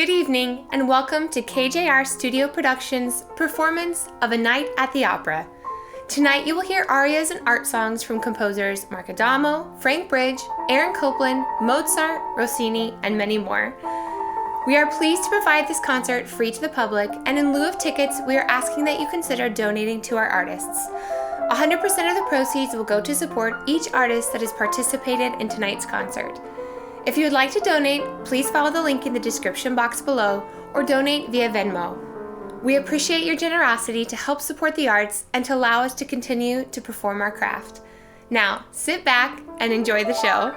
Good evening, and welcome to KJR Studio Productions' performance of A Night at the Opera. Tonight you will hear arias and art songs from composers Mark Adamo, Frank Bridge, Aaron Copland, Mozart, Rossini, and many more. We are pleased to provide this concert free to the public, and in lieu of tickets, we are asking that you consider donating to our artists. 100% of the proceeds will go to support each artist that has participated in tonight's concert. If you would like to donate, please follow the link in the description box below or donate via Venmo. We appreciate your generosity to help support the arts and to allow us to continue to perform our craft. Now, sit back and enjoy the show.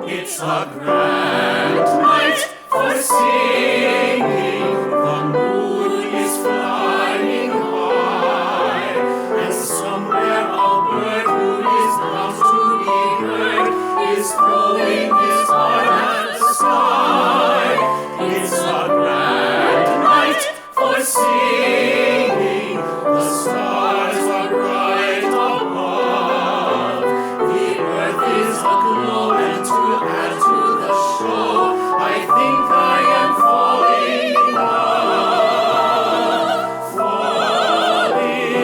It's a grand night for singing. The moon is flying high, and somewhere a bird who is bound to be heard is throwing his heart at the sky. It's a grand night for singing. The stars are bright above. The earth is aglow, and to add to the show, I think I am falling in love. Falling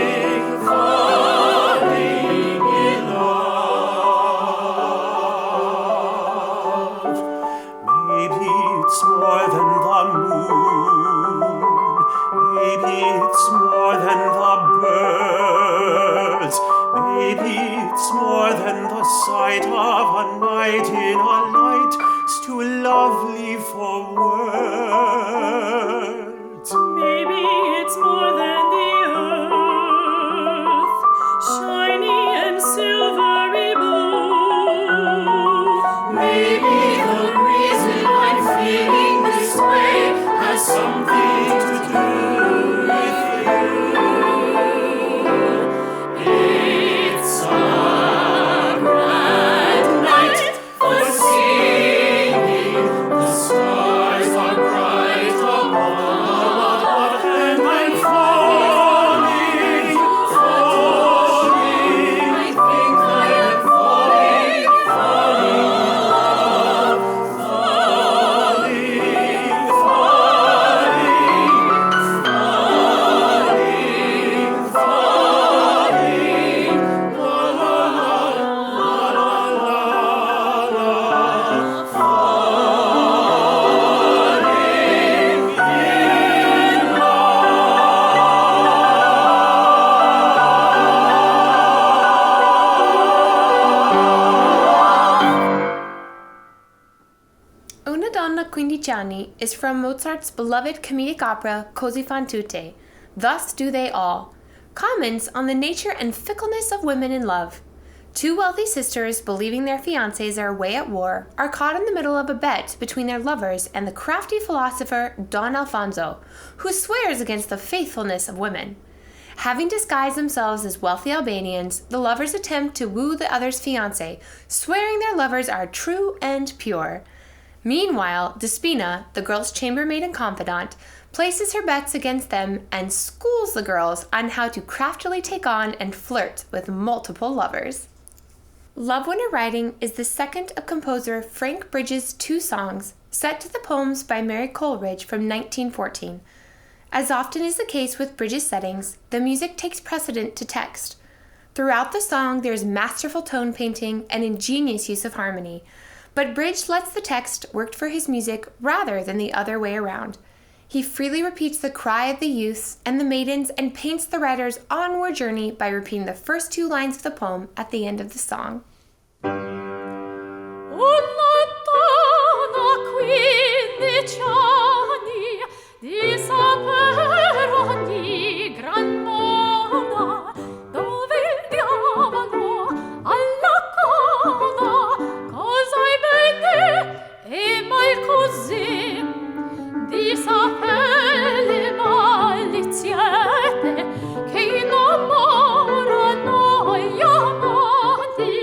in love. Maybe it's more than the moon. Maybe it's more than the birds. Maybe it's more than the sight of a night in a light too lovely for words. Maybe it's more than the earth, shiny and silvery blue. Maybe the reason I'm feeling this way has something to do with you. It's a grand night for singing. The stars are bright above, and I'm falling. I think I am falling in love. Falling. La la la la la la. Falling in Una Donna 15 Anni is from Mozart's beloved comedic opera Così fan tutte, Thus Do They All, comments on the nature and fickleness of women in love. Two wealthy sisters, believing their fiancés are away at war, are caught in the middle of a bet between their lovers and the crafty philosopher Don Alfonso, who swears against the faithfulness of women. Having disguised themselves as wealthy Albanians, the lovers attempt to woo the other's fiancé, swearing their lovers are true and pure. Meanwhile, Despina, the girl's chambermaid and confidant, places her bets against them and schools the girls on how to craftily take on and flirt with multiple lovers. Love Winter Riding is the second of composer Frank Bridge's two songs, set to the poems by Mary Coleridge from 1914. As often is the case with Bridge's settings, the music takes precedent to text. Throughout the song, there is masterful tone painting and ingenious use of harmony, but Bridge lets the text work for his music rather than the other way around. He freely repeats the cry of the youths and the maidens and paints the writer's onward journey by repeating the first two lines of the poem at the end of the song. Una donna 15 anni di sapere ogni gran moda, dove il diavolo alla coda cosa vede e mal così, di sapere le maliziette che innamorano gli amanti.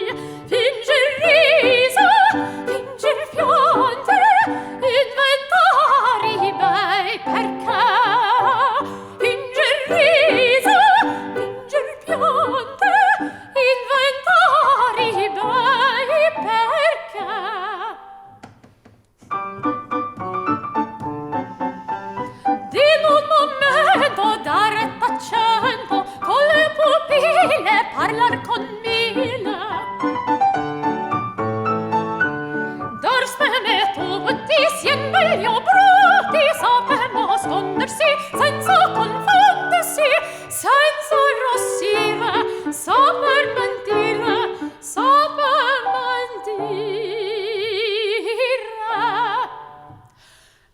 meglio bruti saper nascondersi senza confondersi, senza arrossire, saper mentire, saper mentire.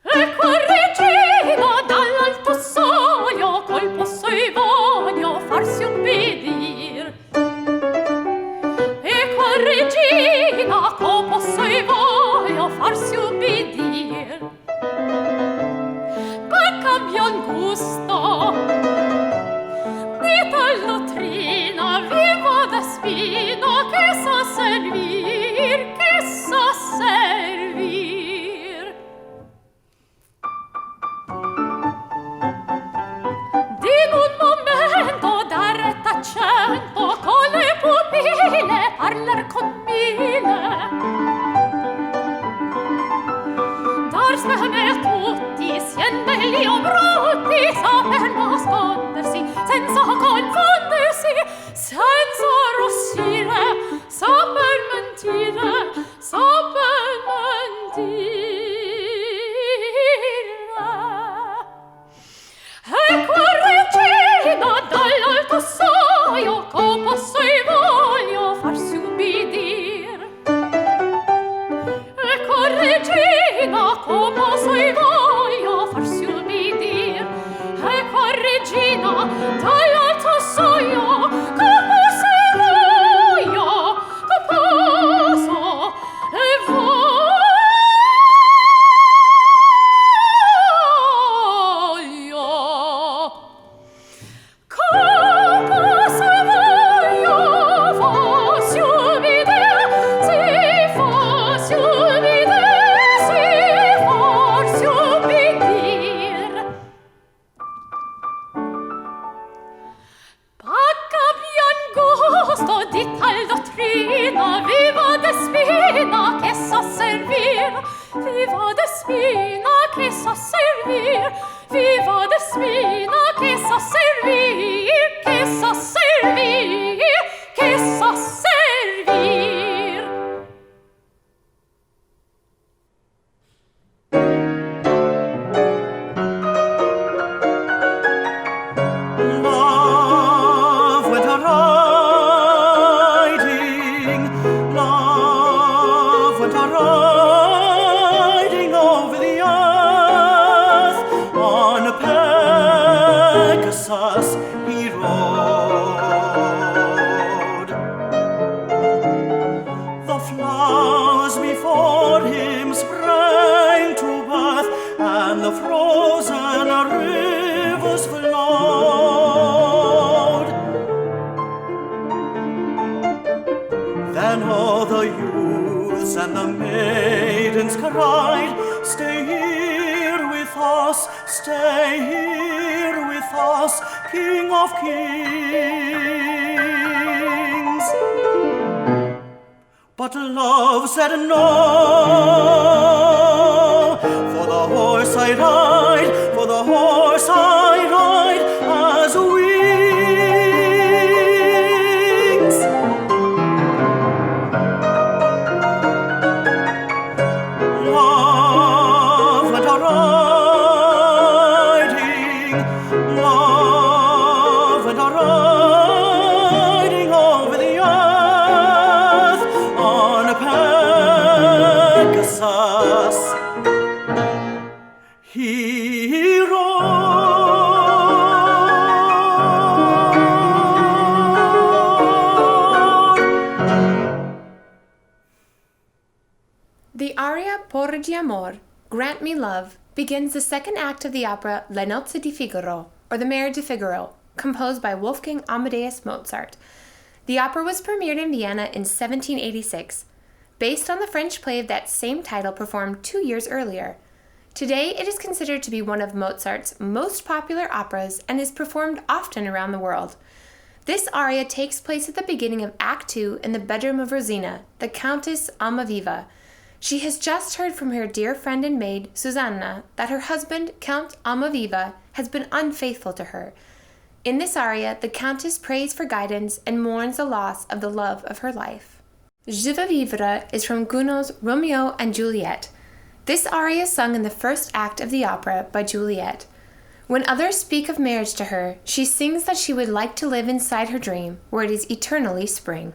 Ecco regina dall'alto soglio col posso e voglio farsi ubbidir. Ecco regina col posso e voglio farsi ubbidir. Poi cambia il gusto di tal dottrina viva da spina che sa servir, che sa servir. Accento con le pupille parlar con mille, dar speme a tutti sien belli o brutti, saper nascondersi senza confondersi, senza arrossire, saper mentire, saper mentire. Ecco regina dall'alto soglio co posso e voglio farsi ubbidir. Ecco regina co posso e voglio farsi ubbidir. Ecco regina dall'alto soglio co posso e voglio, co posso e voglio. Di tal dottrina viva de spina che sa servir, viva de spina che sa servir, viva de spina che sa servir, che sa servir, che sa servir. Riding over the earth on a Pegasus he rode. The flowers before him sprang to birth, and the frozen rivers flowed. Then all the youths and the maidens cried, "Stay here with us, stay here with us, King of Kings." But love said no, for the horse I ride, for the horse I ride has wings. Love went a-riding, love went a-riding over the earth on a Pegasus. He The aria Porgi Amor, Grant Me Love, begins the second act of the opera Le Nozze di Figaro, or The Marriage of Figaro, composed by Wolfgang Amadeus Mozart. The opera was premiered in Vienna in 1786, based on the French play of that same title performed 2 years earlier. Today, it is considered to be one of Mozart's most popular operas and is performed often around the world. This aria takes place at the beginning of Act 2 in the bedroom of Rosina, the Countess Almaviva. She has just heard from her dear friend and maid, Susanna, that her husband, Count Almaviva, has been unfaithful to her. In this aria, the Countess prays for guidance and mourns the loss of the love of her life. Je veux vivre is from Gounod's Romeo and Juliet. This aria is sung in the first act of the opera by Juliet. When others speak of marriage to her, she sings that she would like to live inside her dream, where it is eternally spring.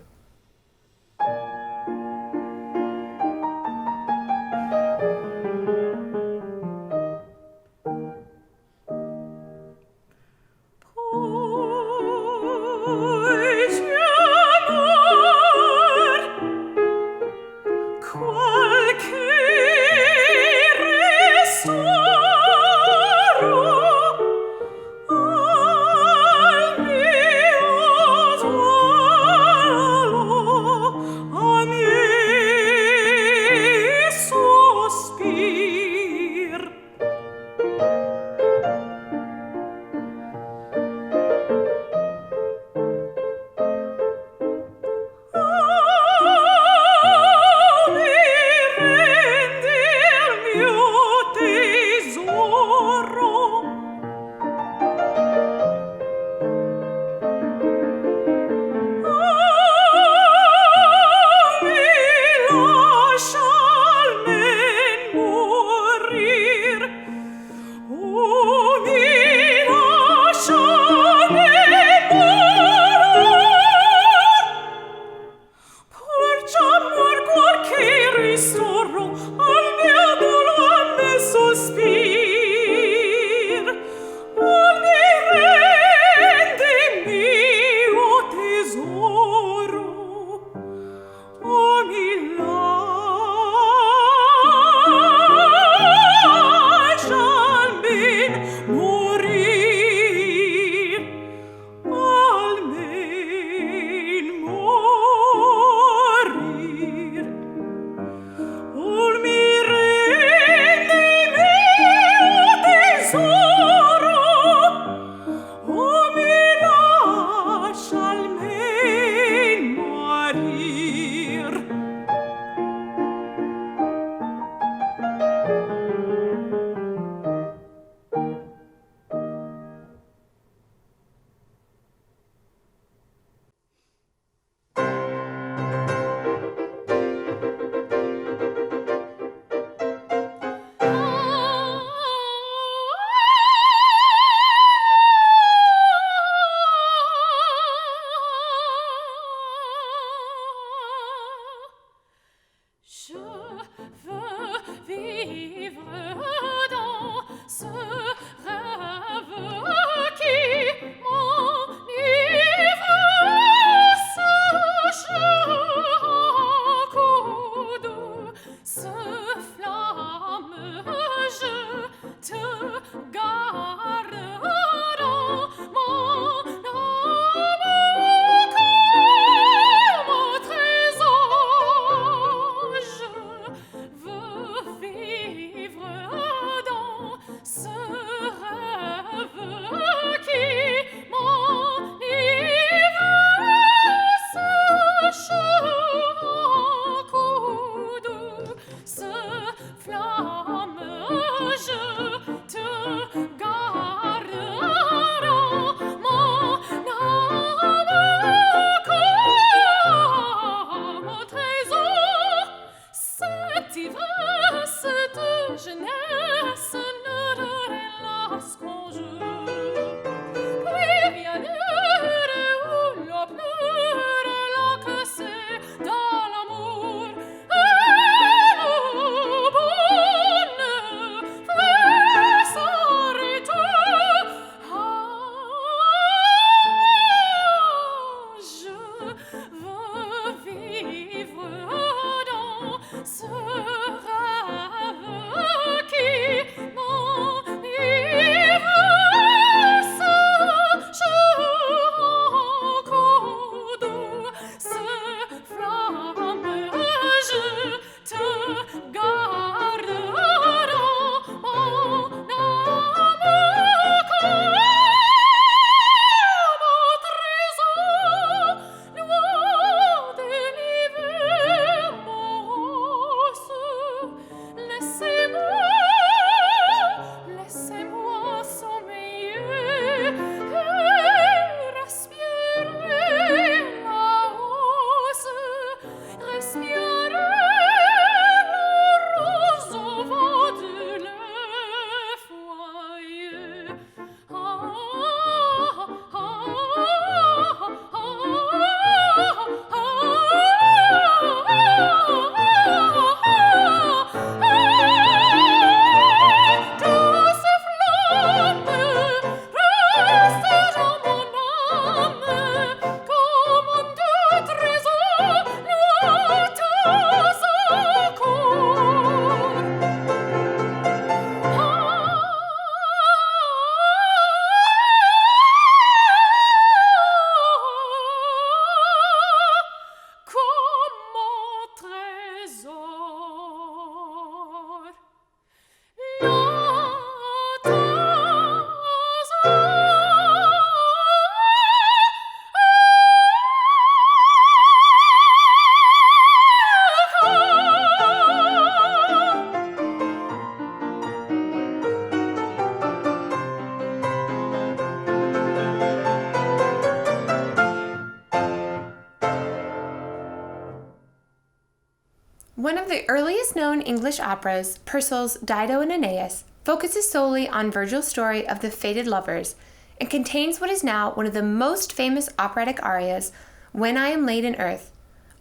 One of the earliest known English operas, Purcell's Dido and Aeneas, focuses solely on Virgil's story of the fated lovers and contains what is now one of the most famous operatic arias, When I Am Laid in Earth,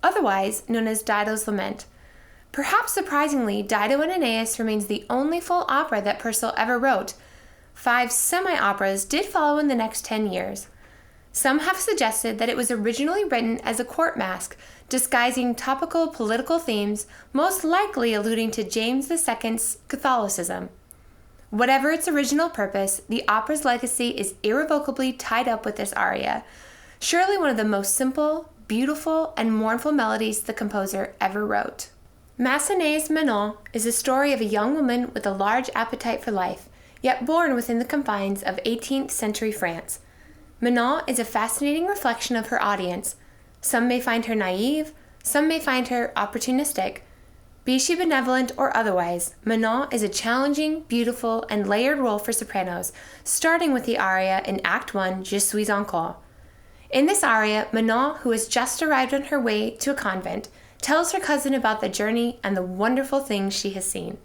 otherwise known as Dido's Lament. Perhaps surprisingly, Dido and Aeneas remains the only full opera that Purcell ever wrote. 5 semi-operas did follow in the next 10 years. Some have suggested that it was originally written as a court masque, disguising topical political themes, most likely alluding to James II's Catholicism. Whatever its original purpose, the opera's legacy is irrevocably tied up with this aria, surely one of the most simple, beautiful, and mournful melodies the composer ever wrote. Massenet's Manon is a story of a young woman with a large appetite for life, yet born within the confines of 18th century France. Manon is a fascinating reflection of her audience. Some may find her naive, some may find her opportunistic. Be she benevolent or otherwise, Manon is a challenging, beautiful, and layered role for sopranos, starting with the aria in Act 1, Je suis encore. In this aria, Manon, who has just arrived on her way to a convent, tells her cousin about the journey and the wonderful things she has seen.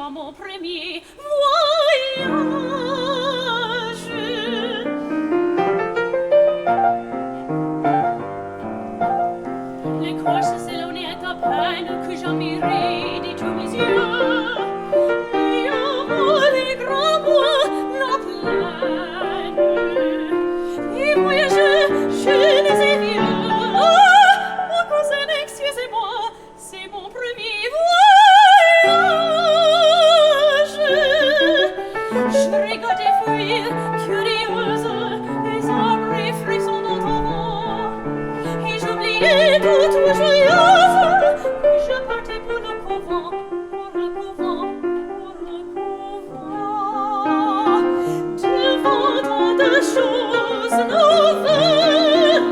à mon premier voyage. L'écorce s'éloignait à peine que j'admirais de tous mes yeux. Et avant les grands bois, la plaine. Les voyageurs, je les ai vus. Mon cousin, excusez-moi, c'est mon premier voyage. Je regardais fuir, curieuse, les arbres et frissonnant au vent. Et j'oubliais toute joyeuse que je partais pour le couvent, pour le couvent, pour le couvent. Devant tant de choses nouvelles,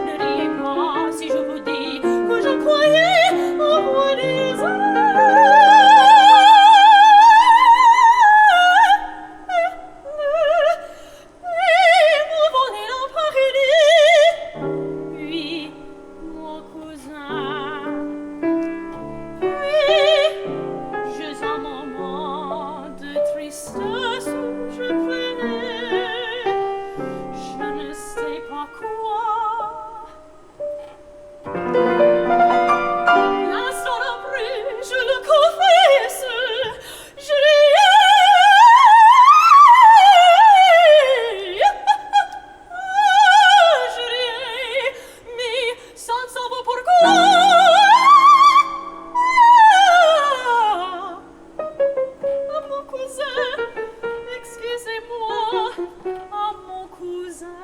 ne riez pas si je vous dis que je croyais au bout des et m'envoler en Paris. Oui, mon cousin. Oui, je sens un moment de tristesse où je plairais. Je ne sais pas quoi. L'instant d'après, je le confesse, je riais, mais sans savoir pourquoi. À mon cousin, excusez-moi, à mon cousin,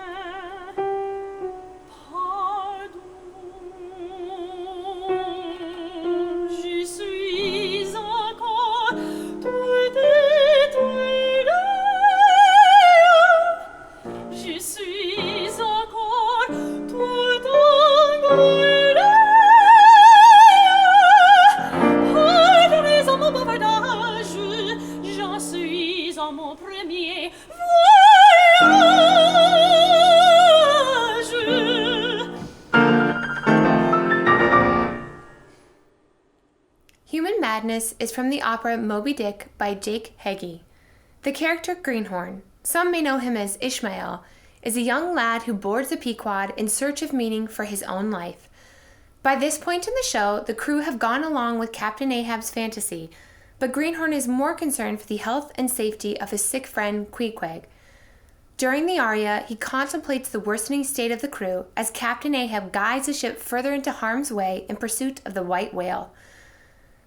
pardon. Je suis encore toute étoilée. Je suis encore toute engoulée. Pardonnez à mon bavardage, j'en suis à mon premier voyage. Human Madness is from the opera Moby Dick by Jake Heggie. The character Greenhorn, some may know him as Ishmael, is a young lad who boards a Pequod in search of meaning for his own life. By this point in the show, the crew have gone along with Captain Ahab's fantasy, but Greenhorn is more concerned for the health and safety of his sick friend Queequeg. During the aria, he contemplates the worsening state of the crew as Captain Ahab guides the ship further into harm's way in pursuit of the white whale.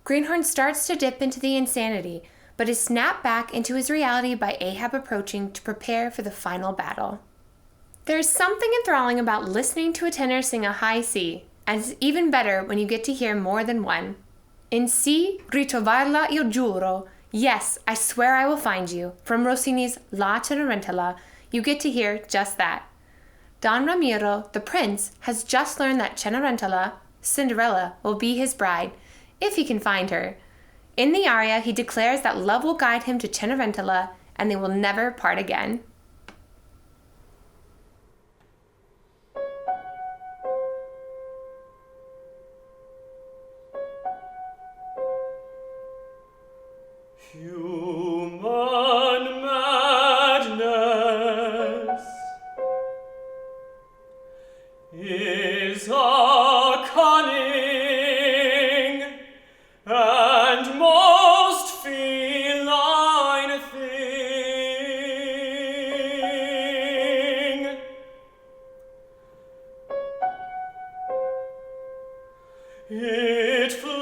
Greenhorn starts to dip into the insanity, but is snapped back into his reality by Ahab approaching to prepare for the final battle. There's something enthralling about listening to a tenor sing a high C, and it's even better when you get to hear more than one. In C, ritrovarla io giuro, yes, I swear I will find you, from Rossini's La Cenerentola, you get to hear just that. Don Ramiro, the prince, has just learned that Cenerentola, Cinderella, will be his bride, if he can find her. In the aria, he declares that love will guide him to Cenerentola, and they will never part again. Human madness is a cunning and most feline thing. It flows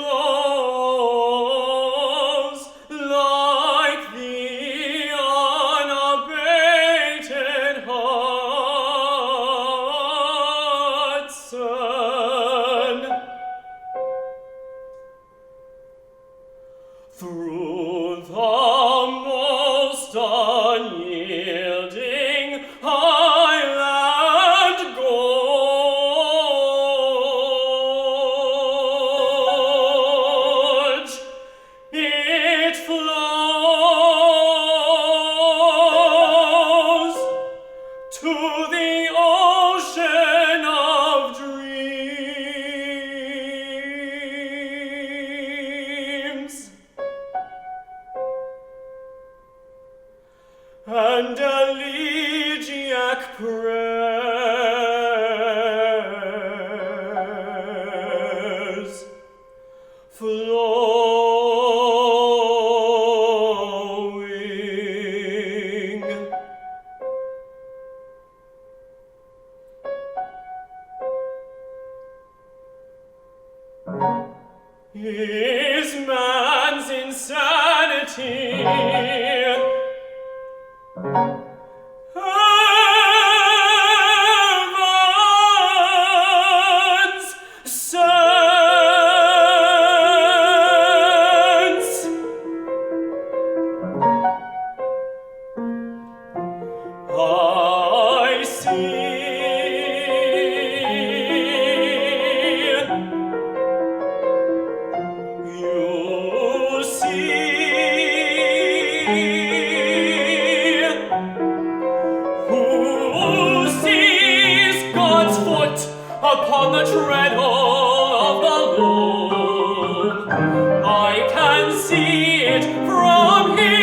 like the unabated Hudson through the most unyielding highland gorge. It flows to the ocean of dreams. and elegiac prayers flowing. Is man's insanity heaven's sense? I see. You see. Who sees God's foot upon the treadle of the Lord? I can see it from here.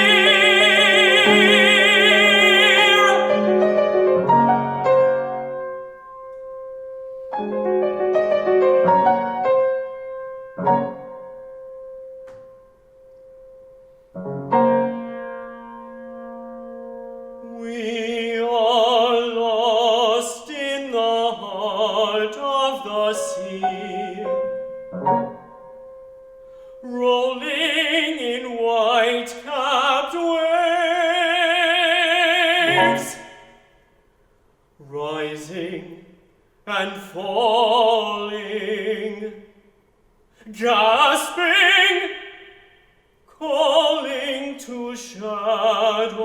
We are lost in the heart of the sea, rolling in white-capped waves, rising and falling, gasping, calling to shadows.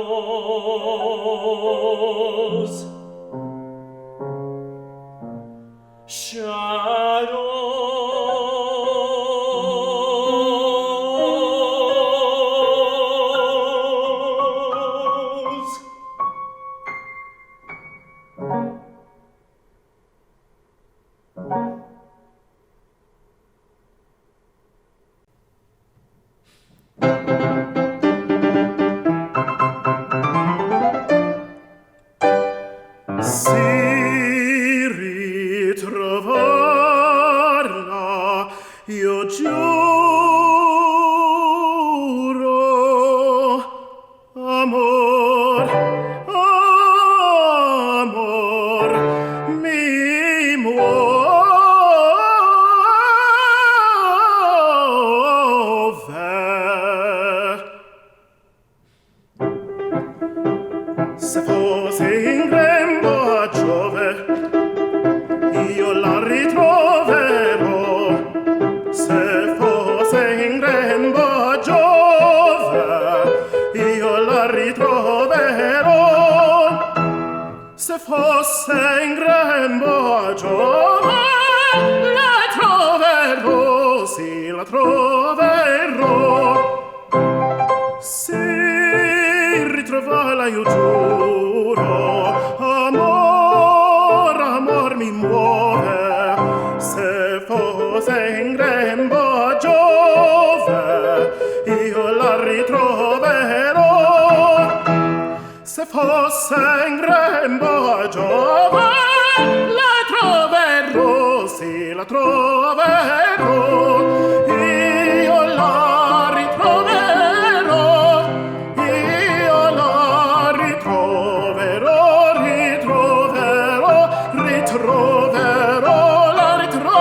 Shadows. Si ritrovarla, io giuro, amor, amor, mi muove. Se fosse in grembo a Giove, io la ritroverò. Se fosse in grembo a Giove, io la ritroverò. Se fosse in grembo a Giove, la troverò, sì, la troverò. Ritrovarla io giuro, amor, amor mi muove. Se fosse in grembo a Giove, io la ritroverò. Se fosse in grembo a Giove, la troverò, sì, la troverò. Io la ritroverò. Io la ritroverò, ritroverò, ritroverò, la ritroverò.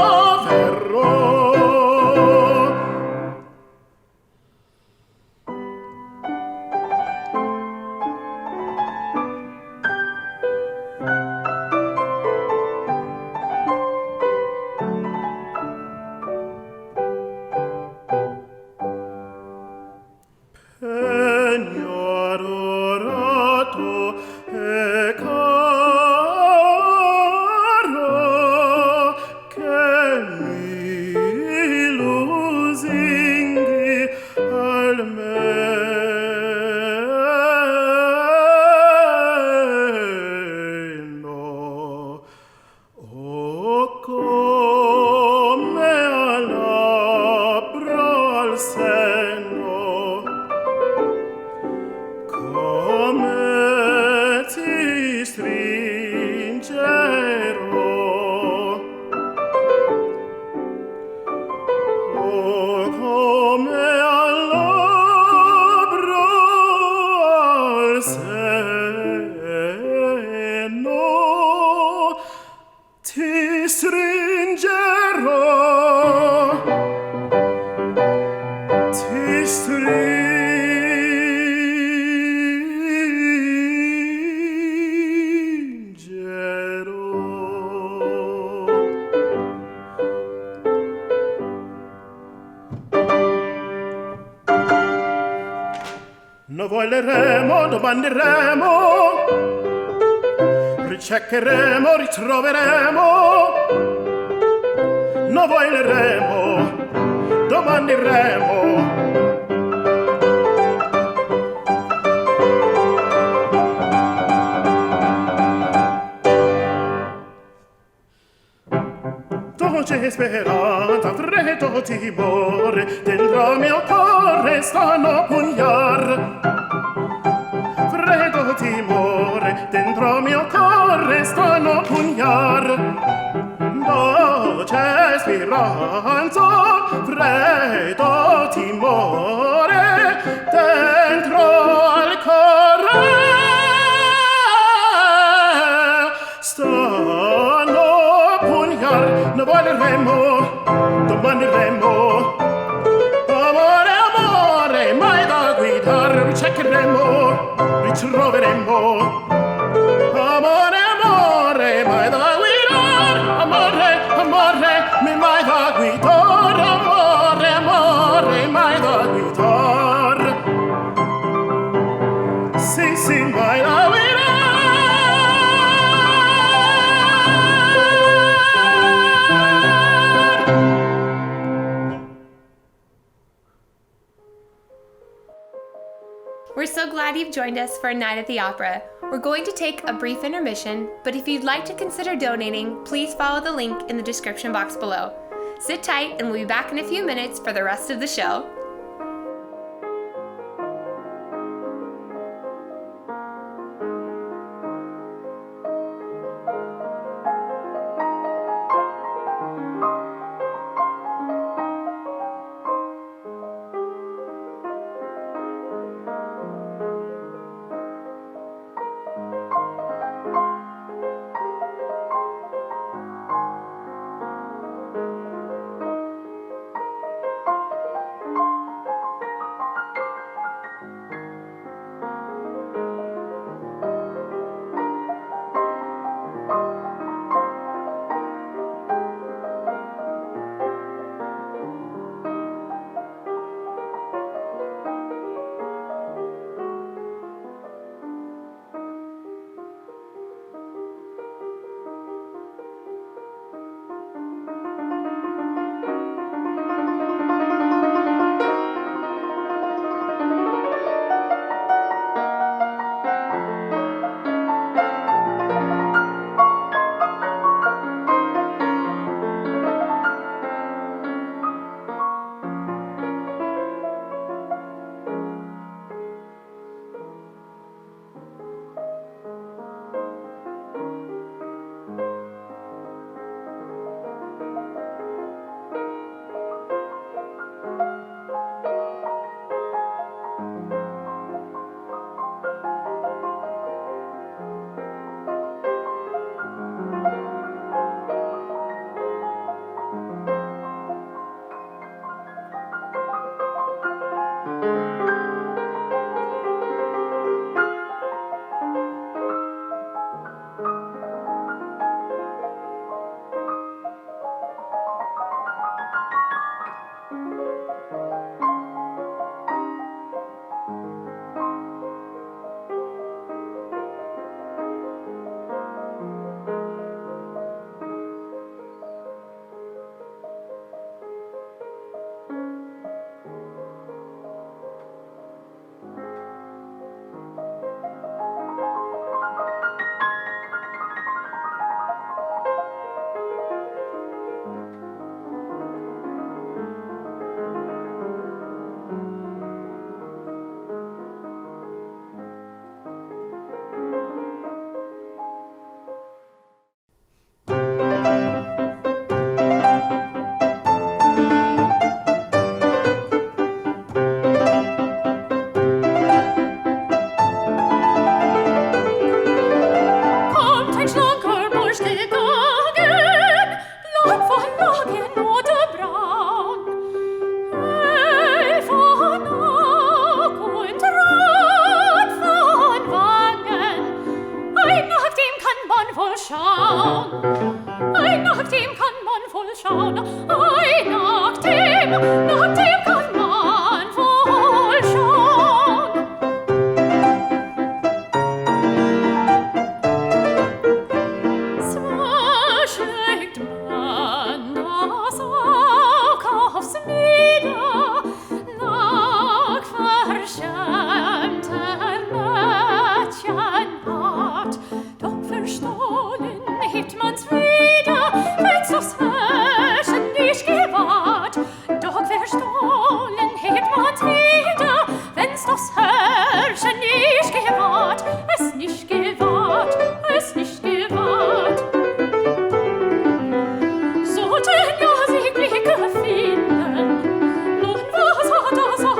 No voleremo, domanderemo, ricercheremo, ritroveremo. No voleremo, domanderemo. Dolce speranza, freddo timore, dentro mio cuore stanno pugnar. Freddo timore, dentro mio cuore stanno pugnar. Dolce speranza, freddo timore, dentro al cuore stanno pugnar. Ne voleremo, domanderemo. Amore, amore, mai da guidar, ricercheremo, ritroveremo. Amore, amore, mai da guidar. Amore, amore, mai da guidar. Amore, amore, mai da guidar. Sì, sì, mai da guidar. We're so glad you've joined us for a night at the opera. We're going to take a brief intermission, but if you'd like to consider donating, please follow the link in the description box below. Sit tight and we'll be back in a few minutes for the rest of the show.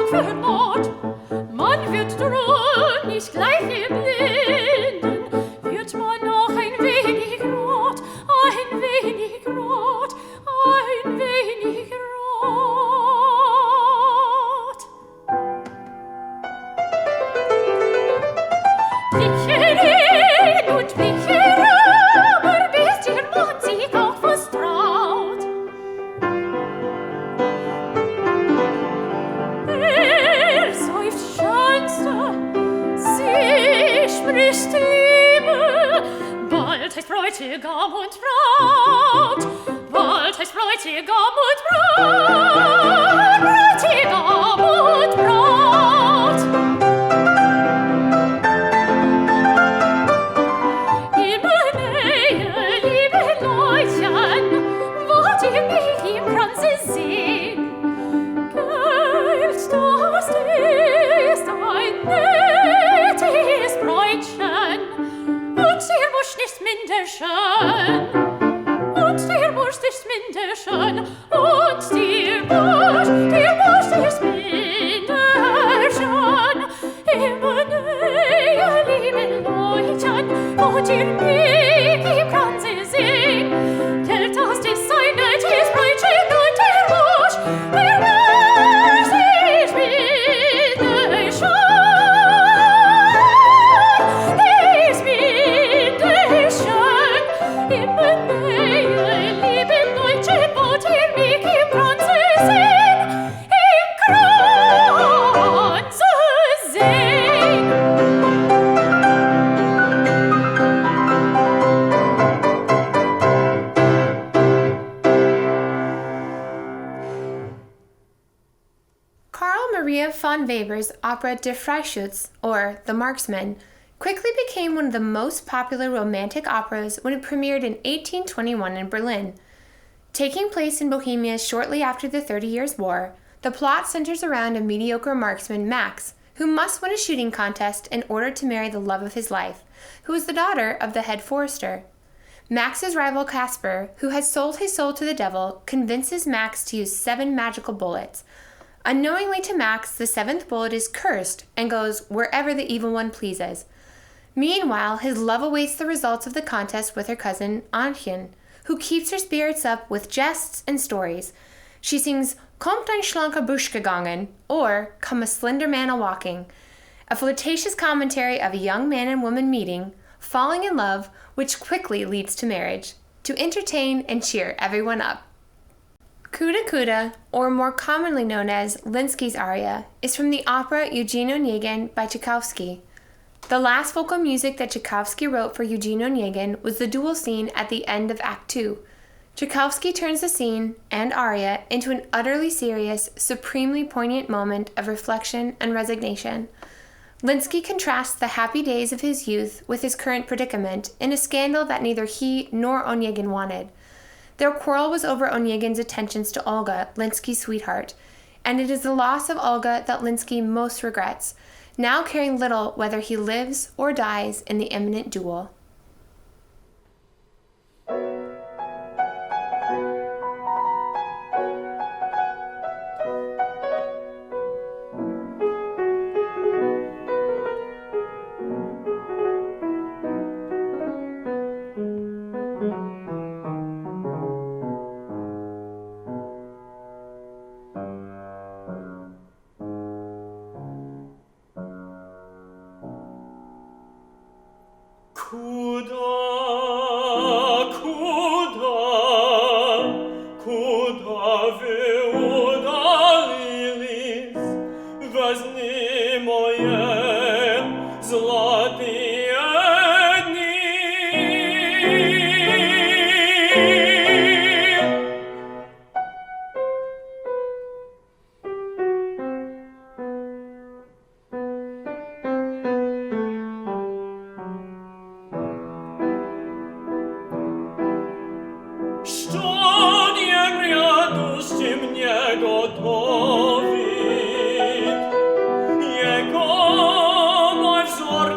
für Not. Man wird drum nicht gleich erblinden, wird man noch ein wenig rot, ein wenig rot, ein wenig rot. Blicke hin und blicke rüber, bis dir Mond sich auch was traut. Seufzt schönste, sie spricht Liebe, bald heißt Bräutigam und Braut, bald heißt Bräutigam und Braut, Bräutigam und Braut. Immer näher, liebe Leutchen, wollt ihr mich im Kranze sehen? Gelt, das ist ein nettes Bräutchen, und der Bursch nicht minder schön, und der Bursch nicht minder schön, und der Bursch ist minder schön. Immer näher, liebe Leutchen, wollt ihr mich im Kranze sehen? Gelt, das ist ein nettes Bräutchen, und der Bursch ist minder schön, ist minder schön. Immer näher, liebe Leutchen, wollt ihr mich im Kranze sehen? Im Kranze sehen. Karl Maria von Weber's opera Der Freischütz, or The Marksman, quickly became one of the most popular romantic operas when it premiered in 1821 in Berlin. Taking place in Bohemia shortly after the 30 Years' War, the plot centers around a mediocre marksman, Max, who must win a shooting contest in order to marry the love of his life, who is the daughter of the head forester. Max's rival Casper, who has sold his soul to the devil, convinces Max to use 7 magical bullets. Unknowingly to Max, the 7th bullet is cursed and goes wherever the evil one pleases. Meanwhile, his love awaits the results of the contest with her cousin, Antchen, who keeps her spirits up with jests and stories. She sings Kommt ein schlanker Busch gegangen, or Come a slender man a-walking, a flirtatious commentary of a young man and woman meeting, falling in love, which quickly leads to marriage, to entertain and cheer everyone up. Kuda Kuda, or more commonly known as Linsky's aria, is from the opera Eugene Onegin by Tchaikovsky. The last vocal music that Tchaikovsky wrote for Eugene Onegin was the duel scene at the end of Act 2. Tchaikovsky turns the scene and aria into an utterly serious, supremely poignant moment of reflection and resignation. Linsky contrasts the happy days of his youth with his current predicament in a scandal that neither he nor Onegin wanted. Their quarrel was over Onegin's attentions to Olga, Linsky's sweetheart, and it is the loss of Olga that Linsky most regrets, now caring little whether he lives or dies in the imminent duel. Jego mój wzór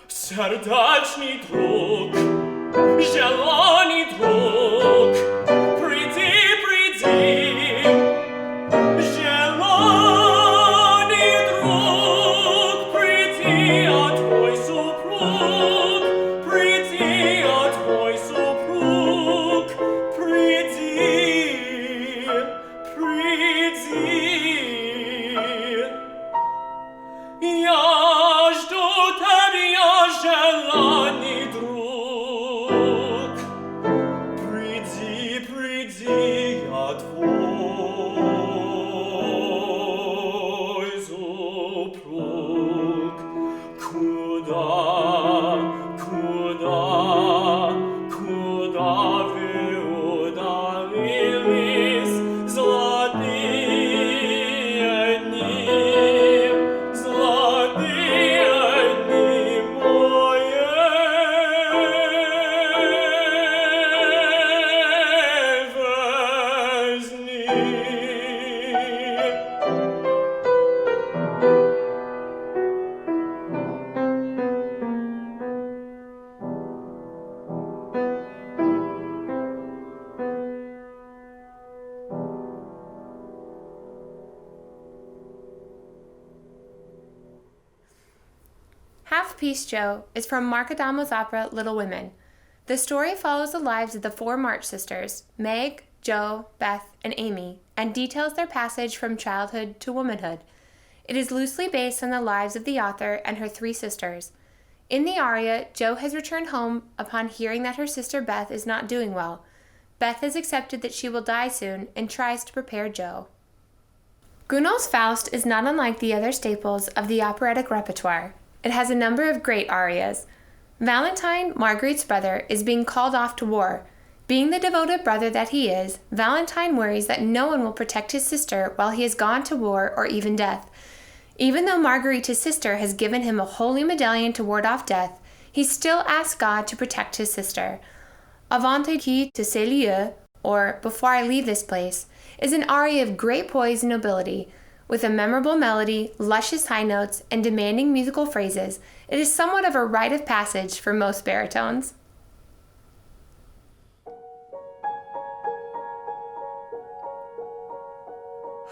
Serdaczny druk, zielony druk, przyjdź, przyjdź. Zielony druk, przyjdź, a twój suprug, przyjdź, a twój suprug, przyjdź, przyjdź. Ja жду тебя, желанный друг. Приди, приди, я твой супруг. Куда, куда, куда вы удалились, золотые дни, золотые дни моей жизни. Half-Piece Joe is from Markadamo's opera Little Women. The story follows the lives of the four March sisters, Meg, Jo, Beth, and Amy, and details their passage from childhood to womanhood. It is loosely based on the lives of the author and her three sisters. In the aria, Jo has returned home upon hearing that her sister Beth is not doing well. Beth has accepted that she will die soon and tries to prepare Jo. Gounod's Faust is not unlike the other staples of the operatic repertoire. It has a number of great arias. Valentine, Marguerite's brother, is being called off to war. Being the devoted brother that he is, Valentine worries that no one will protect his sister while he has gone to war or even death. Even though Marguerite, his sister, has given him a holy medallion to ward off death, he still asks God to protect his sister. Avant de quitter ce lieu, or Before I Leave This Place, is an aria of great poise and nobility. With a memorable melody, luscious high notes, and demanding musical phrases, it is somewhat of a rite of passage for most baritones.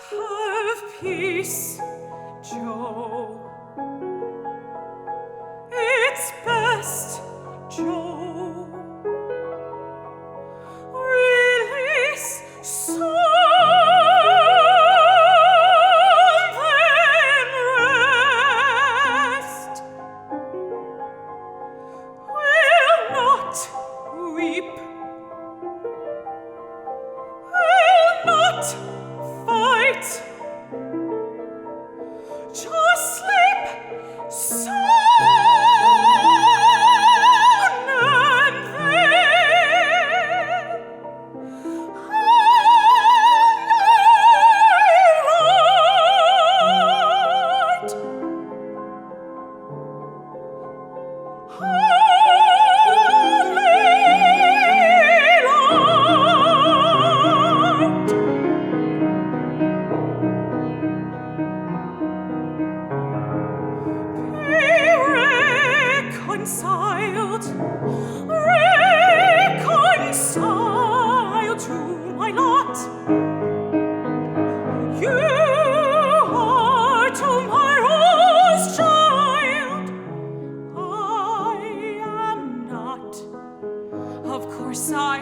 Have peace, Joe. It's best, Joe. Release soul, then rest. Will not weep. Will not fight. Just sleep soon and then reconciled to my lot. You are tomorrow's child. I am not. Of course, I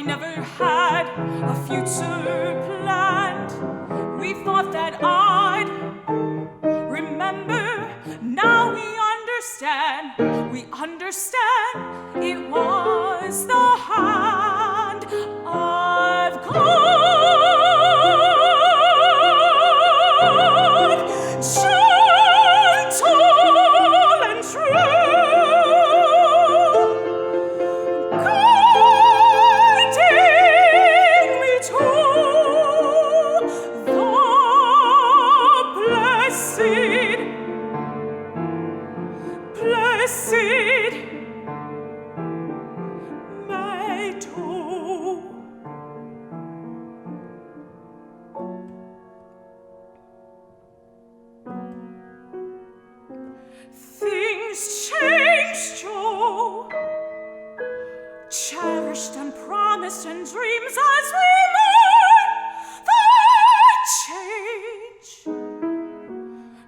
never had a future planned. We thought that I'd remember. Now we understand. We understand. It was the hand of God, gentle and true, guiding me to the blessed meadow. Things change, Joe. Cherished and promised and dreams as we mourn, they change.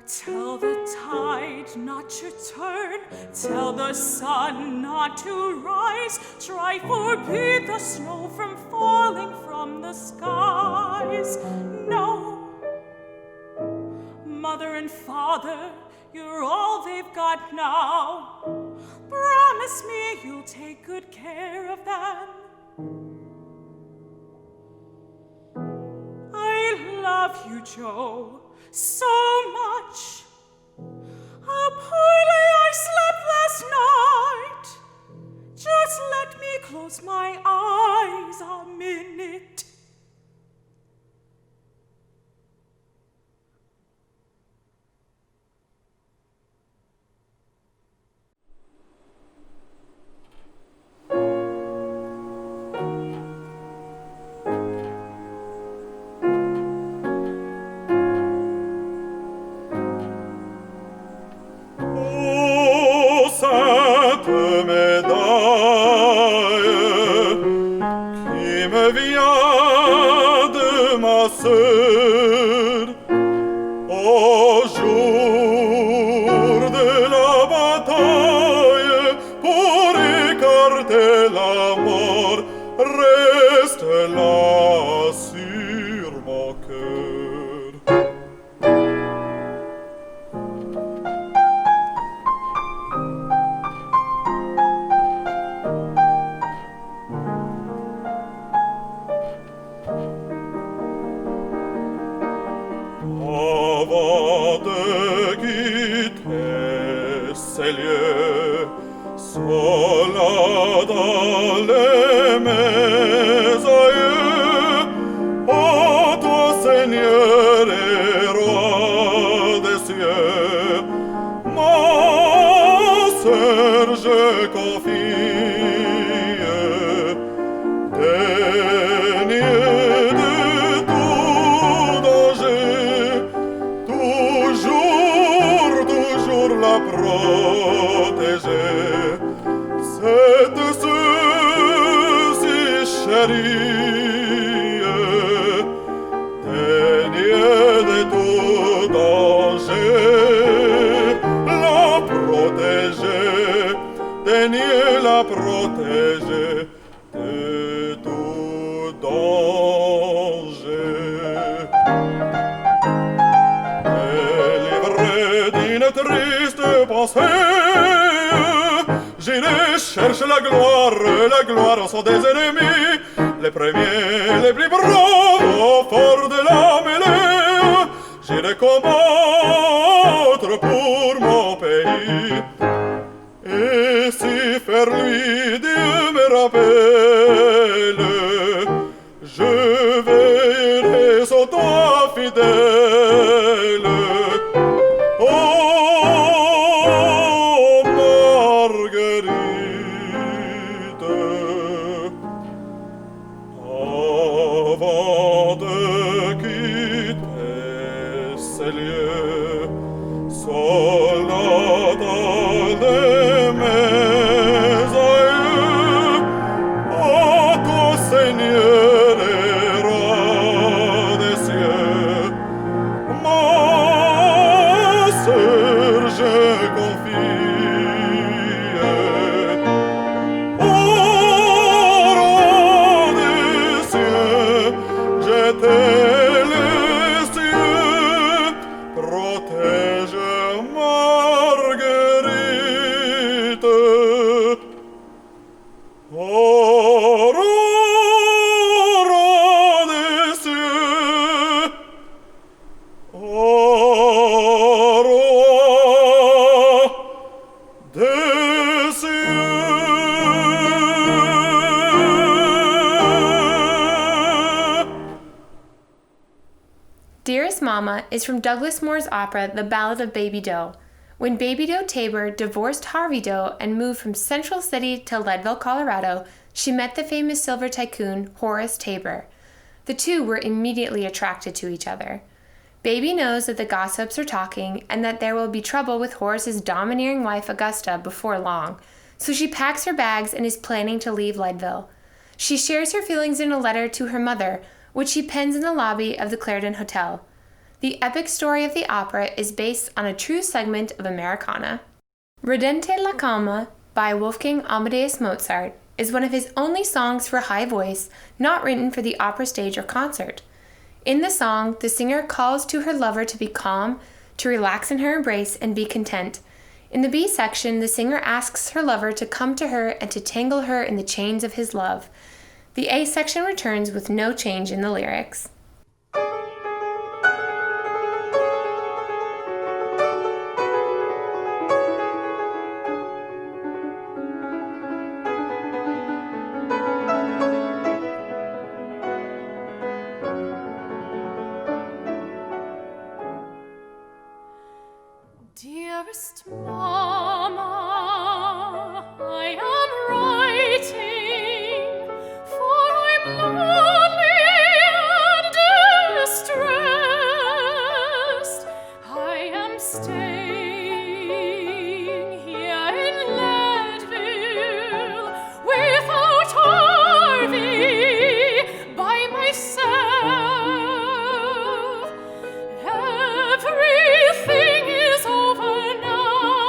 Tell the tide not to turn, tell the sun not to rise, try forbid the snow from falling from the skies. No, mother and father, you're all they've got now. Promise me you'll take good care of them. I love you, Joe, so much. How poorly I slept last night. Just let me close my eyes a minute. Au jour de la bataille, pour écarter la mort, reste là sur mon cœur. Avant de quitter ces lieux, seul dans les maisons brille, daignez de tout danger la protéger, daignez la protéger de tout danger. Délivré d'une triste pensée, j'irai chercher la gloire sont des ennemis, les premiers, les plus braves, au fort de la mêlée. J'irai combattre pour mon pays, et si faire lui Dieu me rappelle, je veillerai sur toi fidèle. Oh, Marguerite, avant de quitter ces lieux, soldat de mes aïeux, ô toi Seigneur et roi des cieux, ma sœur je confie. Ô roi des cieux, je t'ai les cieux, protège Marguerite. Ô roi des cieux, ô roi des cieux. Dearest Mama is from Douglas Moore's opera The Ballad of Baby Doe. When Baby Doe Tabor divorced Harvey Doe and moved from Central City to Leadville, Colorado, she met the famous silver tycoon Horace Tabor. The two were immediately attracted to each other. Baby knows that the gossips are talking and that there will be trouble with Horace's domineering wife Augusta before long, so she packs her bags and is planning to leave Leadville. She shares her feelings in a letter to her mother, which she pens in the lobby of the Clarendon Hotel. The epic story of the opera is based on a true segment of Americana. Ridente la Calma by Wolfgang Amadeus Mozart is one of his only songs for high voice not written for the opera stage or concert. In the song, the singer calls to her lover to be calm, to relax in her embrace and be content. In the B section, the singer asks her lover to come to her and to tangle her in the chains of his love. The A section returns with no change in the lyrics. Dearest Mama, I am writing, for I'm lonely and distressed. I am staying here in Leadville without Harvey by myself. Everything is over now.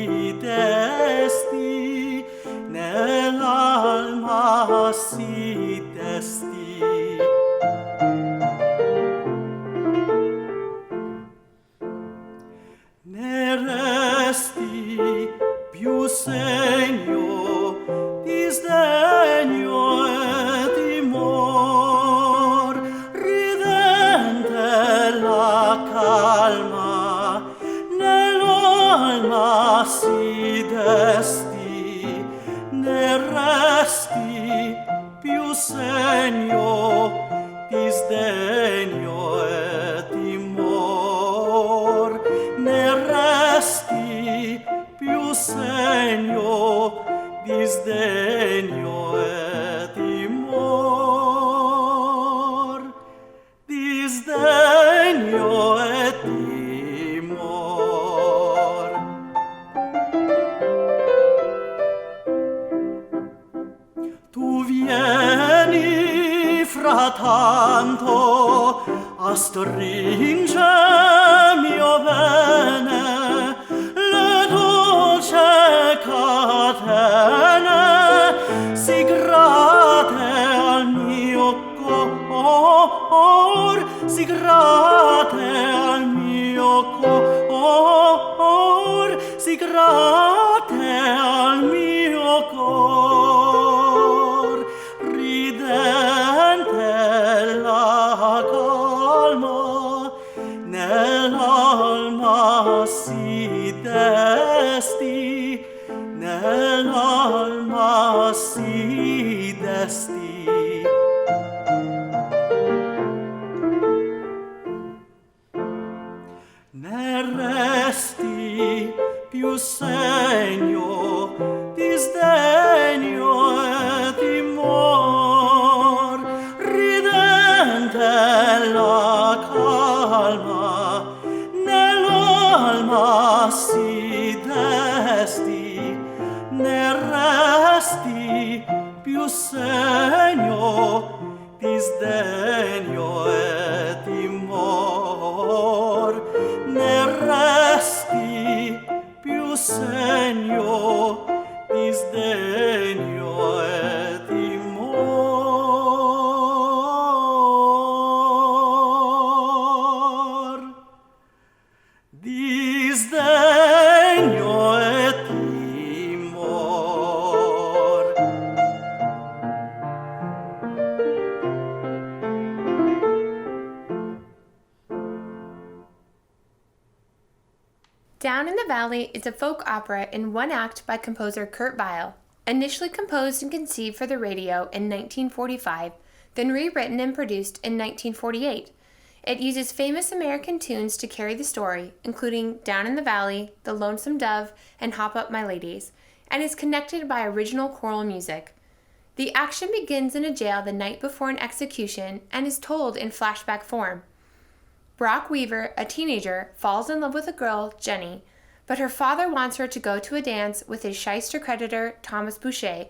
si desti, nell'alma si desti. Ne resti più segno di sdegno e timor, ridente la calma, nell'alma si desti, ne resti più segno di sdegno e timor, ne resti più segno di sdegno e timor, di sdegno e timor. Tu vieni frattanto a stringermi, o bene, le dolce catene si grate al mio cor, si grate al mio cor, si grate al mio cor, ridente la calma, nell'alma si desti, nell'alma si desti. Ne resti più segno di sdegno e timor, ridente la calma, nell'alma si desti, ne resti più segno di sdegno e timor, ne resti più segno di sdegno e timor, di sdegno e timor. Down in the Valley is a folk opera in one act by composer Kurt Weill, initially composed and conceived for the radio in 1945, then rewritten and produced in 1948. It uses famous American tunes to carry the story, including Down in the Valley, The Lonesome Dove, and Hop Up My Ladies, and is connected by original choral music. The action begins in a jail the night before an execution and is told in flashback form. Brock Weaver, a teenager, falls in love with a girl, Jenny, but her father wants her to go to a dance with his shyster creditor, Thomas Boucher,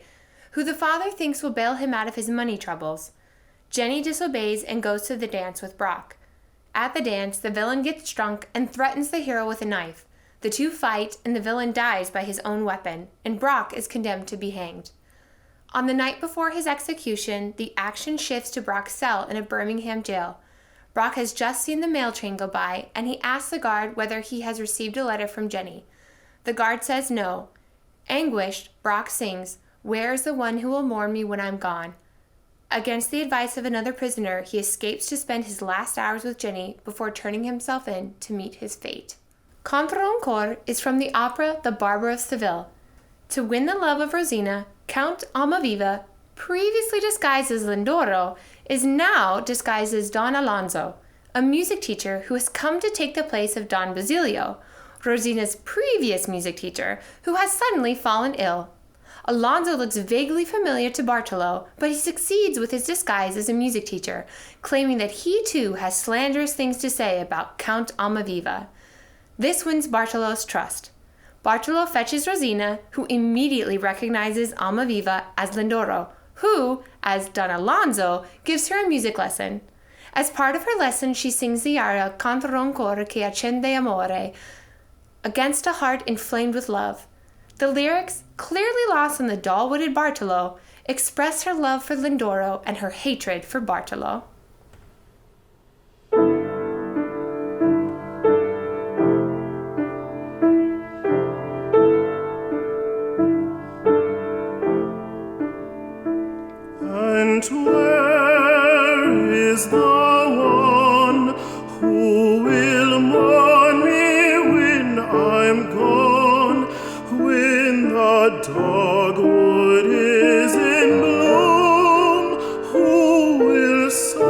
who the father thinks will bail him out of his money troubles. Jenny disobeys and goes to the dance with Brock. At the dance, the villain gets drunk and threatens the hero with a knife. The two fight, and the villain dies by his own weapon, and Brock is condemned to be hanged. On the night before his execution, the action shifts to Brock's cell in a Birmingham jail. Brock has just seen the mail train go by, and he asks the guard whether he has received a letter from Jenny. The guard says no. Anguished, Brock sings, "Where is the one who will mourn me when I'm gone?" Against the advice of another prisoner, he escapes to spend his last hours with Jenny before turning himself in to meet his fate. Contre encore is from the opera The Barber of Seville. To win the love of Rosina, Count Almaviva, previously disguised as Lindoro, is now disguised as Don Alonso, a music teacher who has come to take the place of Don Basilio, Rosina's previous music teacher, who has suddenly fallen ill. Alonso looks vaguely familiar to Bartolo, but he succeeds with his disguise as a music teacher, claiming that he too has slanderous things to say about Count Almaviva. This wins Bartolo's trust. Bartolo fetches Rosina, who immediately recognizes Almaviva as Lindoro, who, as Don Alonso, gives her a music lesson. As part of her lesson, she sings the aria Canto ancora che accende amore. against a heart inflamed with love. The lyrics, clearly lost on the dull-witted Bartolo, express her love for Lindoro and her hatred for Bartolo. And where is the one who will mourn me when I'm gone, when the dogwood is in bloom? Who will sigh?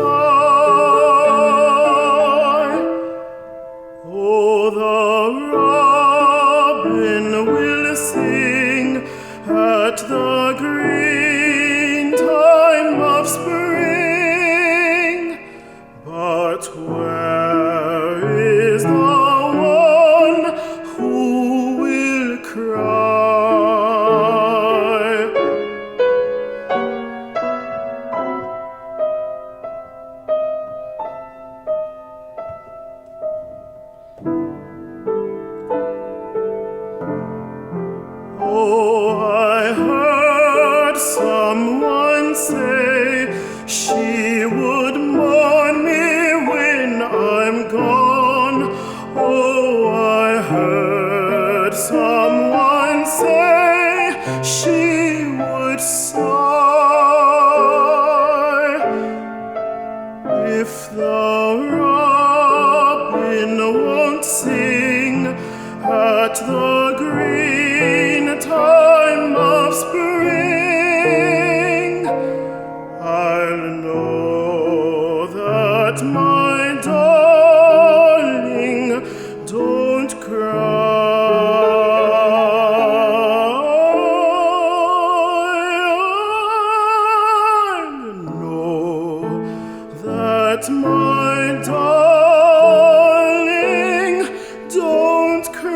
Oh, the robin will sing at the green time of spring, but where is the one who will cry? Oh, I heard someone say she would mourn me when I'm gone. Oh, I heard someone say she would sigh if the robin won't sing at the green time of spring. I'll know that my darling don't cry. I'll know that my darling don't cry.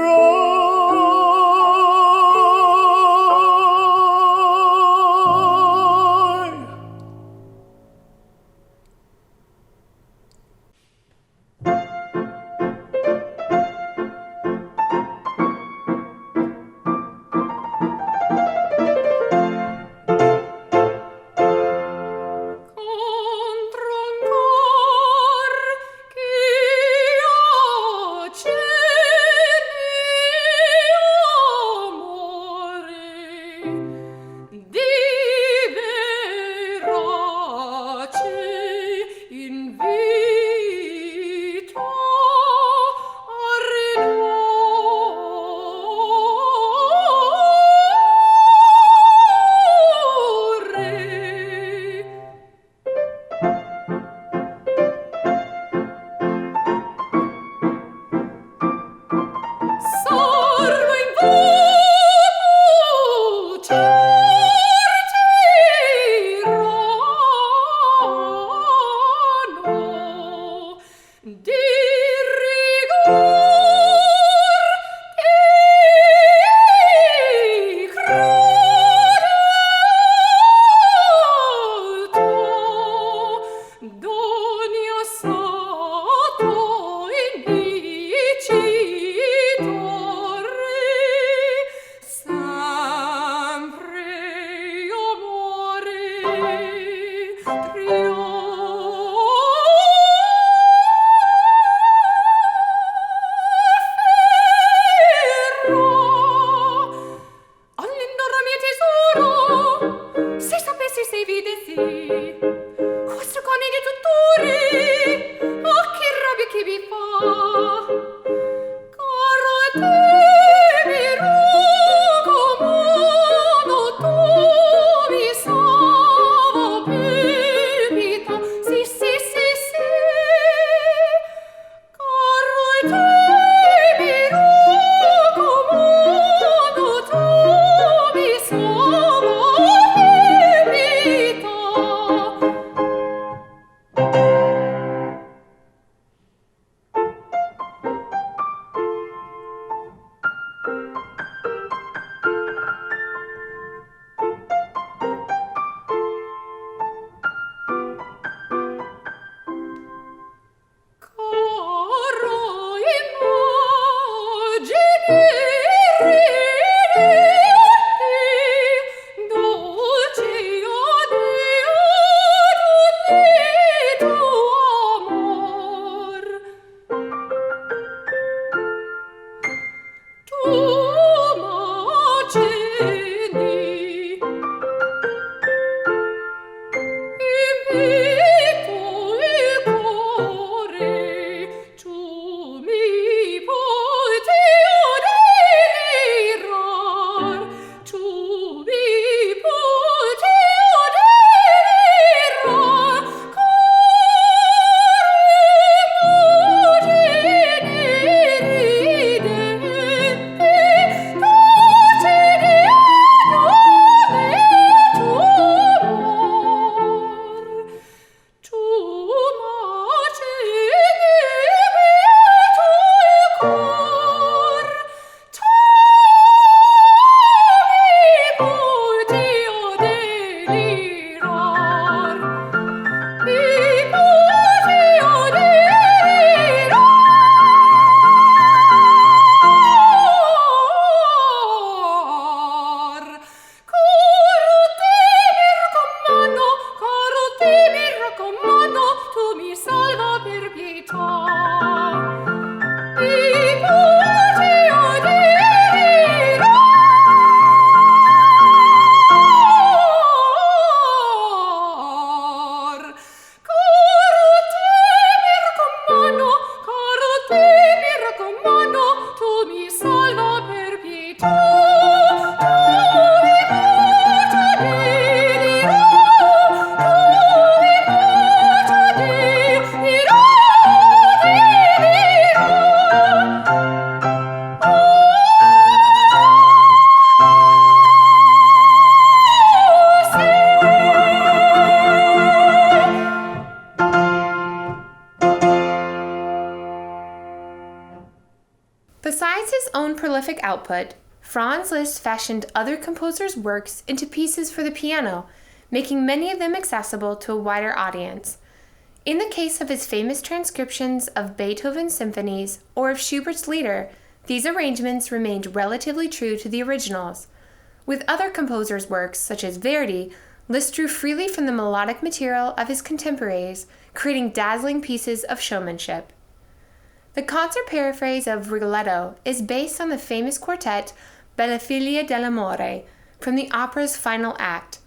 Contro un cor ch'io amore, di verace invito a ridore. Sorvo in voce prolific output, Franz Liszt fashioned other composers' works into pieces for the piano, making many of them accessible to a wider audience. In the case of his famous transcriptions of Beethoven's symphonies or of Schubert's Lieder, these arrangements remained relatively true to the originals. With other composers' works, such as Verdi, Liszt drew freely from the melodic material of his contemporaries, creating dazzling pieces of showmanship. The concert paraphrase of Rigoletto is based on the famous quartet Belle Figlie dell'amore from the opera's final act.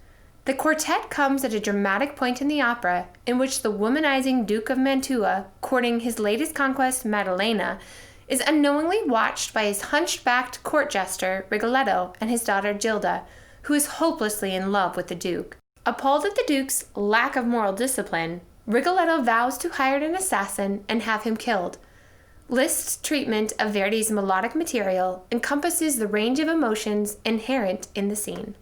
The quartet comes at a dramatic point in the opera in which the womanizing Duke of Mantua, courting his latest conquest, Maddalena, is unknowingly watched by his hunchbacked court jester, Rigoletto, and his daughter Gilda, who is hopelessly in love with the Duke. Appalled at the Duke's lack of moral discipline, Rigoletto vows to hire an assassin and have him killed. Liszt's treatment of Verdi's melodic material encompasses the range of emotions inherent in the scene.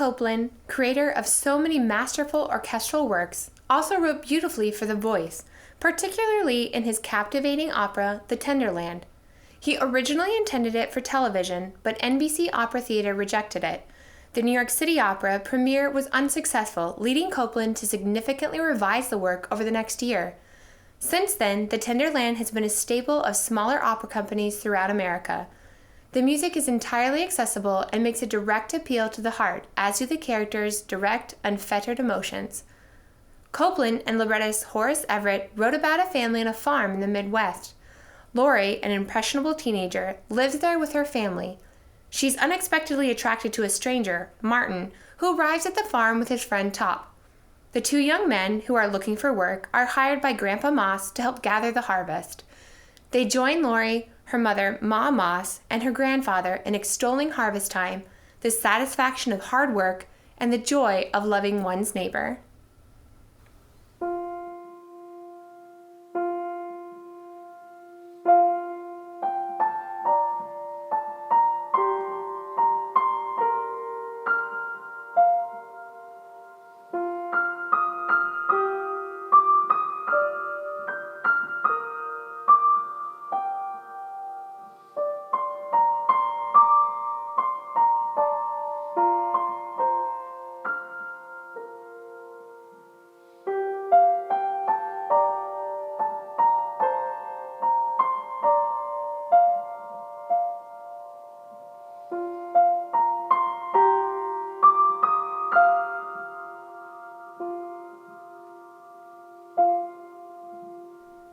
Copeland, creator of so many masterful orchestral works, also wrote beautifully for the voice, particularly in his captivating opera, The Tenderland. He originally intended it for television, but NBC Opera Theater rejected it. The New York City Opera premiere was unsuccessful, leading Copeland to significantly revise the work over the next year. Since then, The Tenderland has been a staple of smaller opera companies throughout America. The music is entirely accessible and makes a direct appeal to the heart, as do the characters' direct, unfettered emotions. Copeland and librettist Horace Everett wrote about a family on a farm in the Midwest. Laurie, an impressionable teenager, lives there with her family. She's unexpectedly attracted to a stranger, Martin, who arrives at the farm with his friend Top. The two young men, who are looking for work, are hired by Grandpa Moss to help gather the harvest. They join Laurie, her mother, Ma Moss, and her grandfather in extolling harvest time, the satisfaction of hard work, and the joy of loving one's neighbor.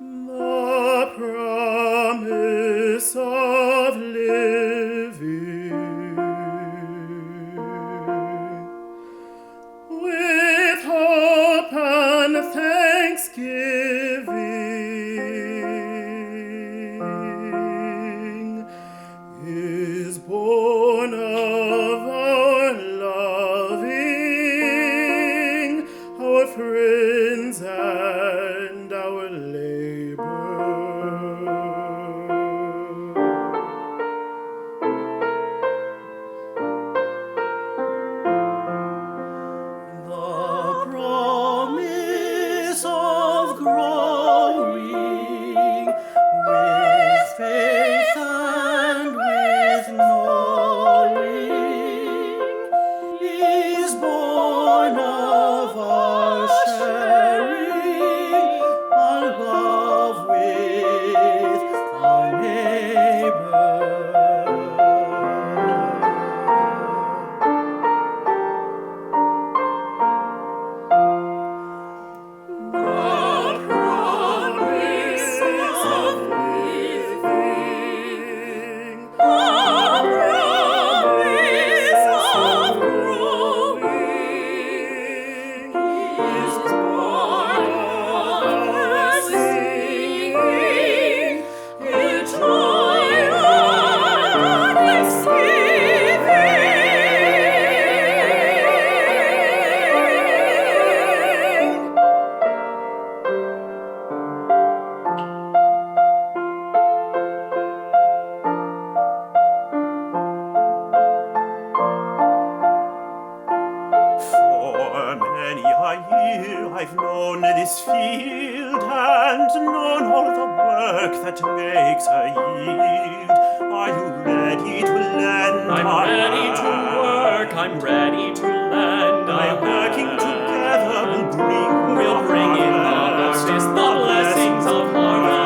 The promise of living, with hope and thanksgiving, is born of our loving, our friends and our labor. The promise of growing with faith and with knowing is born of our sharing our love with our neighbor. The promise of living, the promise of growing is born of our singing, the joy of thanksgiving. For many a year I've known this field and known all the work that makes a yield. Are you ready to lend? I'm ready to work, I'm ready to lend. By working together we'll bring in the harvest, the blessings of harvest.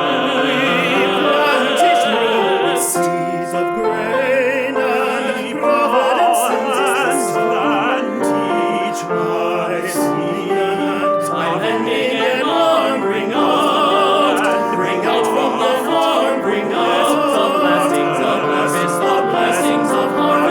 Seeds of grain and providence and teach my seed. Time ending and arm, bring out from the farm, bring out the blessings of harvest, the blessings of harvest.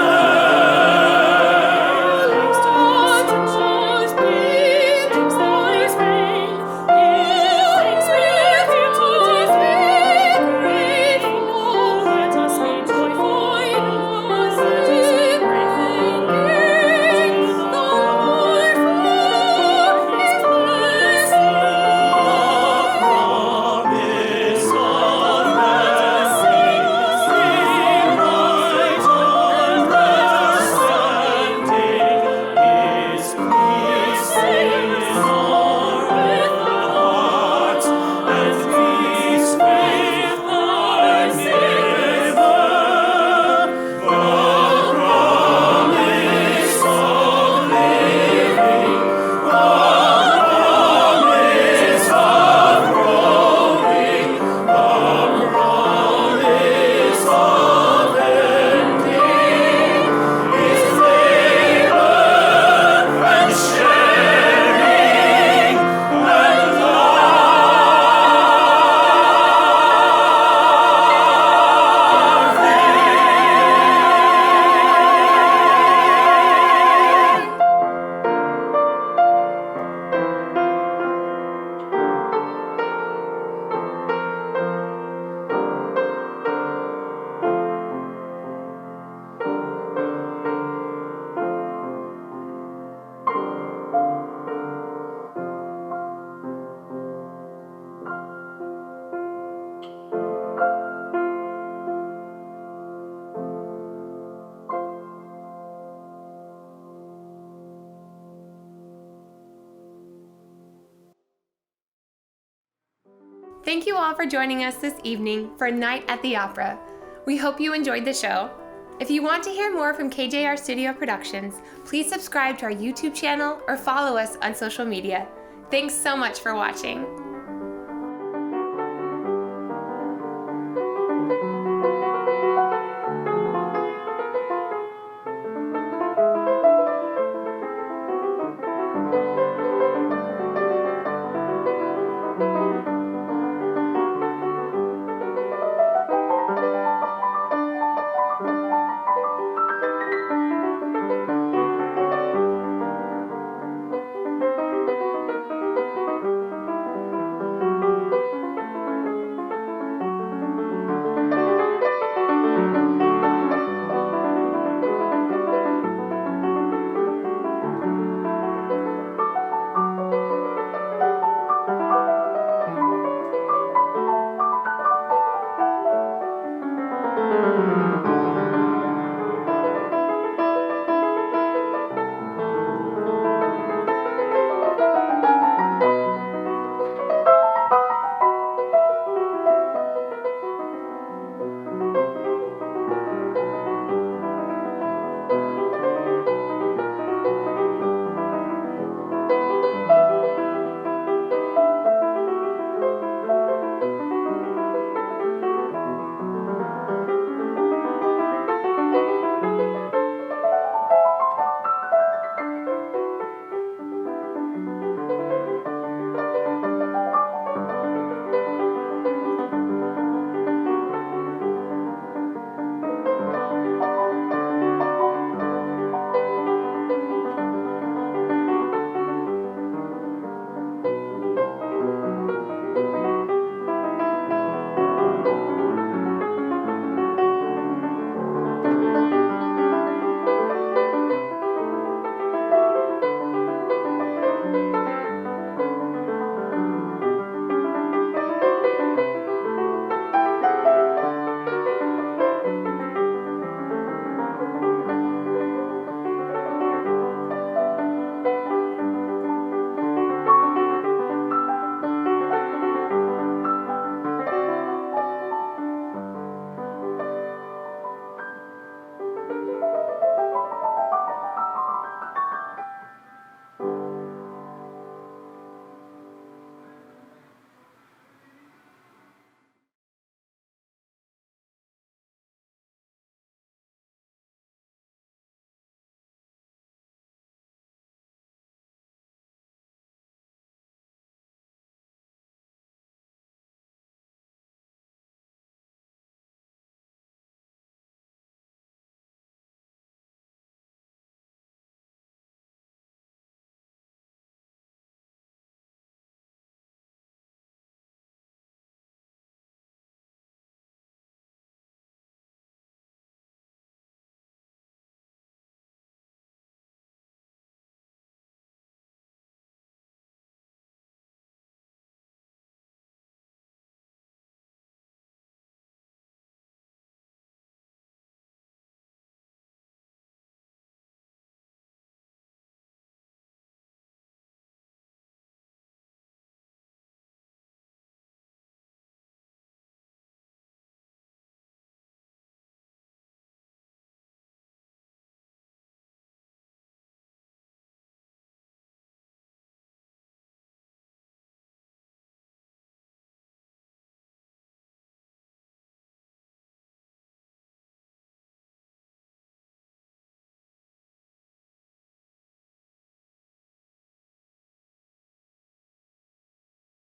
Thank you all for joining us this evening for Night at the Opera. We hope you enjoyed the show. If you want to hear more from KJR Studio Productions, please subscribe to our YouTube channel or follow us on social media. Thanks so much for watching.